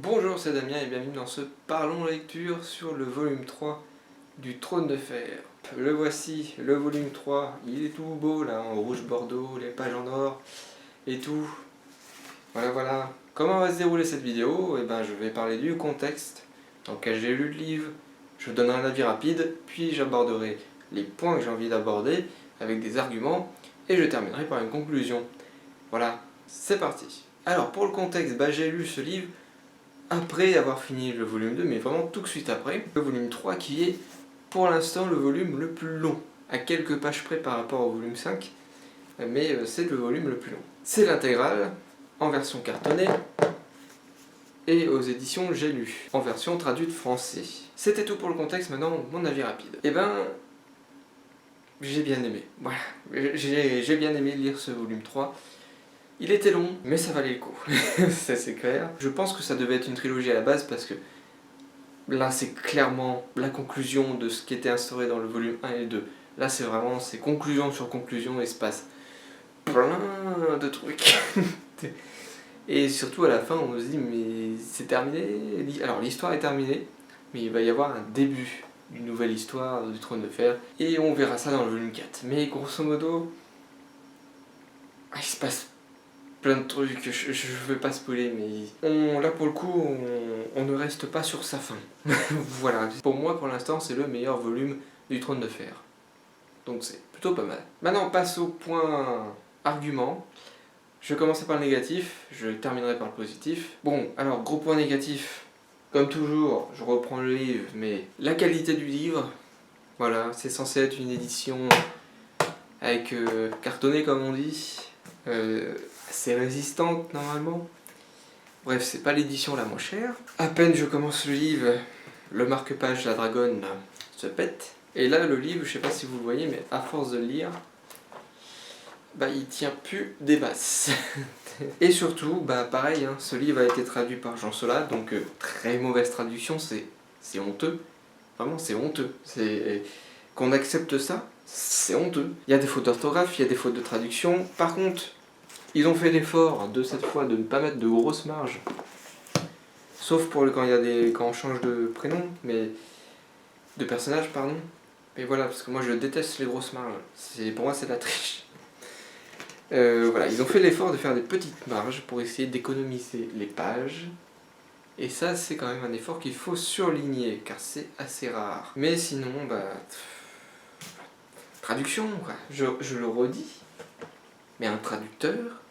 Bonjour, c'est Damien et bienvenue dans ce Parlons lecture sur le volume 3 du Trône de Fer. Le voici, le volume 3, il est tout beau là, en rouge bordeaux, les pages en or et tout. Voilà. Comment va se dérouler cette vidéo? Je vais parler du contexte dans lequel j'ai lu le livre, je donnerai un avis rapide, puis j'aborderai les points que j'ai envie d'aborder avec des arguments et je terminerai par une conclusion. Voilà, c'est parti. Alors pour le contexte, j'ai lu ce livre après avoir fini le volume 2, mais vraiment tout de suite après. Le volume 3 qui est pour l'instant le volume le plus long, à quelques pages près par rapport au volume 5, mais c'est le volume le plus long. C'est l'intégrale, en version cartonnée, et aux éditions J'ai lu, en version traduite français. C'était tout pour le contexte, maintenant mon avis rapide. J'ai bien aimé, voilà. J'ai bien aimé lire ce volume 3. Il était long, mais ça valait le coup, ça c'est clair. Je pense que ça devait être une trilogie à la base parce que là c'est clairement la conclusion de ce qui était instauré dans le volume 1 et 2. Là c'est vraiment conclusion sur conclusion et il se passe plein de trucs. Et surtout à la fin on se dit mais c'est terminé. Alors l'histoire est terminée, mais il va y avoir un début d'une nouvelle histoire du Trône de Fer. Et on verra ça dans le volume 4. Mais grosso modo, il se passe plein de trucs, je veux pas spoiler, mais là pour le coup, on ne reste pas sur sa fin. Voilà, pour moi pour l'instant c'est le meilleur volume du Trône de Fer. Donc c'est plutôt pas mal. Maintenant on passe au point argument. Je vais commencer par le négatif, je terminerai par le positif. Bon, alors gros point négatif, comme toujours, je reprends le livre, mais la qualité du livre, voilà, c'est censé être une édition avec cartonné comme on dit. C'est résistante normalement. Bref, c'est pas l'édition la moins chère. À peine je commence le livre, le marque-page, la dragonne là, se pète. Et là, le livre, je sais pas si vous le voyez, mais à force de le lire, il tient plus des basses. Et surtout, pareil, hein, ce livre a été traduit par Jean Sola, donc très mauvaise traduction, c'est honteux. Vraiment, c'est honteux. Qu'on accepte ça, c'est honteux. Il y a des fautes d'orthographe, il y a des fautes de traduction. Par contre, ils ont fait l'effort de cette fois de ne pas mettre de grosses marges. Sauf pour quand on change de prénom, mais de personnage, pardon. Mais voilà, parce que moi je déteste les grosses marges. Pour moi c'est de la triche. Voilà, ils ont fait l'effort de faire des petites marges pour essayer d'économiser les pages. Et ça c'est quand même un effort qu'il faut surligner, car c'est assez rare. Mais sinon, traduction, quoi. Je le redis. Mais un traducteur,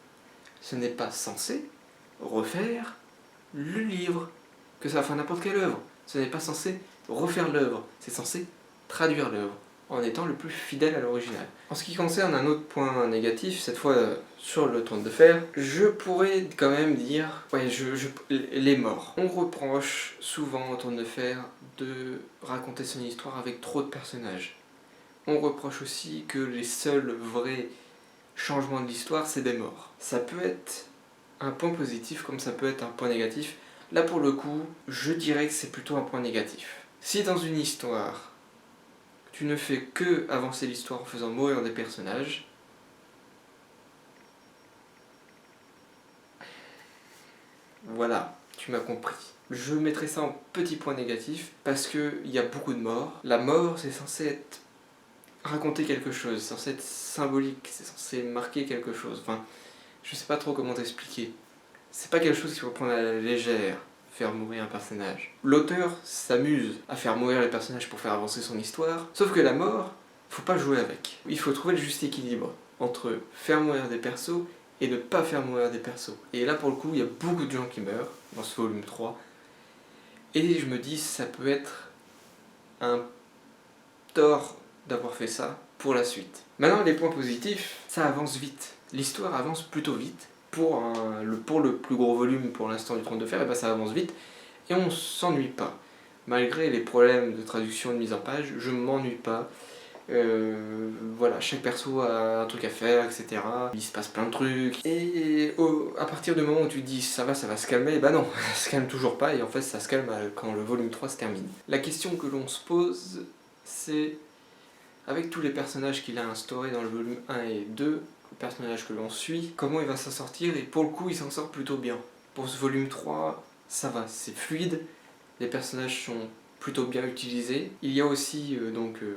ce n'est pas censé refaire le livre, que ça fasse n'importe quelle œuvre. Ce n'est pas censé refaire l'œuvre, c'est censé traduire l'œuvre, en étant le plus fidèle à l'original. En ce qui concerne un autre point négatif, cette fois sur le Trône de Fer, je pourrais quand même dire, les morts. On reproche souvent au Trône de Fer de raconter son histoire avec trop de personnages. On reproche aussi que les seuls vrais changements de l'histoire, c'est des morts. Ça peut être un point positif comme ça peut être un point négatif. Là pour le coup, je dirais que c'est plutôt un point négatif. Si dans une histoire, tu ne fais que avancer l'histoire en faisant mourir des personnages, voilà, tu m'as compris. Je mettrai ça en petit point négatif parce qu'il y a beaucoup de morts. La mort, c'est censé être raconter quelque chose, c'est censé être symbolique, c'est censé marquer quelque chose. Enfin, je sais pas trop comment t'expliquer. C'est pas quelque chose qu'il faut prendre à la légère, faire mourir un personnage. L'auteur s'amuse à faire mourir les personnages pour faire avancer son histoire, sauf que la mort, faut pas jouer avec. Il faut trouver le juste équilibre entre faire mourir des persos et ne pas faire mourir des persos. Et là pour le coup, il y a beaucoup de gens qui meurent dans ce volume 3. Et je me dis, ça peut être un tort d'avoir fait ça pour la suite. Maintenant, les points positifs, ça avance vite. L'histoire avance plutôt vite. Pour le plus gros volume pour l'instant du Trône de Fer, ça avance vite et on s'ennuie pas. Malgré les problèmes de traduction et de mise en page, je m'ennuie pas. Voilà, chaque perso a un truc à faire, etc. Il se passe plein de trucs. Et à partir du moment où tu te dis ça va se calmer, non, ça se calme toujours pas et en fait ça se calme quand le volume 3 se termine. La question que l'on se pose, c'est avec tous les personnages qu'il a instaurés dans le volume 1 et 2, le personnage que l'on suit, comment il va s'en sortir, et pour le coup il s'en sort plutôt bien. Pour ce volume 3, ça va, c'est fluide, les personnages sont plutôt bien utilisés. Il y a aussi,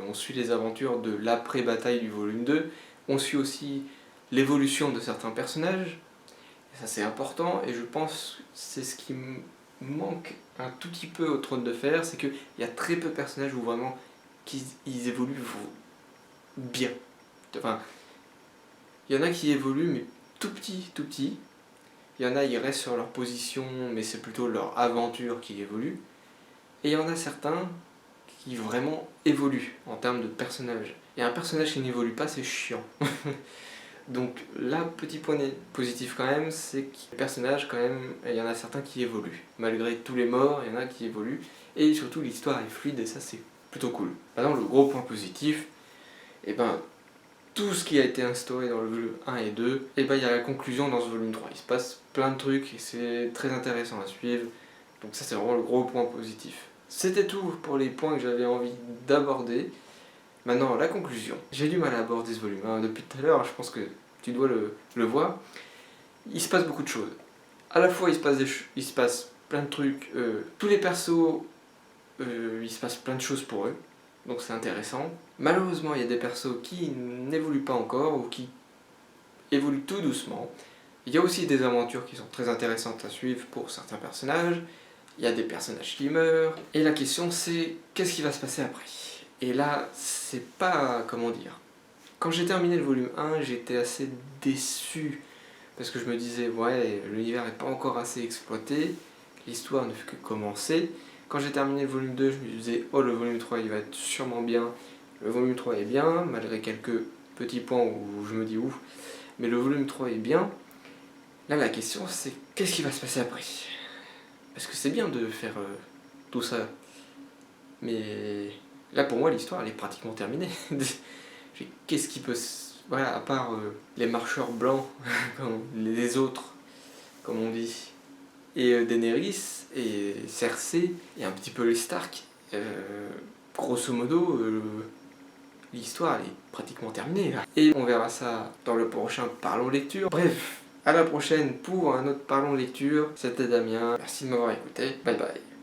on suit les aventures de l'après-bataille du volume 2, on suit aussi l'évolution de certains personnages, et ça c'est important, et je pense que c'est ce qui me manque un tout petit peu au Trône de Fer, c'est qu'il y a très peu de personnages où vraiment ils évoluent bien. Enfin, il y en a qui évoluent mais tout petit, tout petit. Il y en a, ils restent sur leur position, mais c'est plutôt leur aventure qui évolue. Et il y en a certains qui vraiment évoluent en termes de personnage. Et un personnage qui n'évolue pas, c'est chiant. Donc là, petit point positif quand même, c'est que les personnages, quand même, il y en a certains qui évoluent. Malgré tous les morts, il y en a qui évoluent. Et surtout, l'histoire est fluide et ça, c'est plutôt cool. Maintenant, le gros point positif, et ben, tout ce qui a été instauré dans le volume 1 et 2, et ben, il y a la conclusion dans ce volume 3. Il se passe plein de trucs et c'est très intéressant à suivre. Donc ça, c'est vraiment le gros point positif. C'était tout pour les points que j'avais envie d'aborder. Maintenant, la conclusion. J'ai du mal à aborder ce volume. Depuis tout à l'heure, je pense que tu dois le voir. Il se passe beaucoup de choses. À la fois, il se passe plein de trucs. Tous les persos, il se passe plein de choses pour eux. Donc c'est intéressant. Malheureusement, il y a des persos qui n'évoluent pas encore ou qui évoluent tout doucement. Il y a aussi des aventures qui sont très intéressantes à suivre pour certains personnages. Il y a des personnages qui meurent. Et la question, c'est qu'est-ce qui va se passer après ? Et là, c'est pas... comment dire. Quand j'ai terminé le volume 1, j'étais assez déçu. Parce que je me disais, ouais, l'univers n'est pas encore assez exploité. L'histoire ne fait que commencer. Quand j'ai terminé le volume 2, je me disais, oh, le volume 3, il va être sûrement bien. Le volume 3 est bien, malgré quelques petits points où je me dis ouf. Mais le volume 3 est bien. Là, la question, c'est qu'est-ce qui va se passer après ? Parce que c'est bien de faire tout ça. Mais... là, pour moi, l'histoire, elle est pratiquement terminée. Qu'est-ce qui peut... voilà, à part les marcheurs blancs, comme les autres, comme on dit, et Daenerys, et Cersei, et un petit peu les Stark, grosso modo, l'histoire, elle est pratiquement terminée, là. Et on verra ça dans le prochain Parlons Lecture. Bref, à la prochaine pour un autre Parlons Lecture. C'était Damien, merci de m'avoir écouté, bye bye.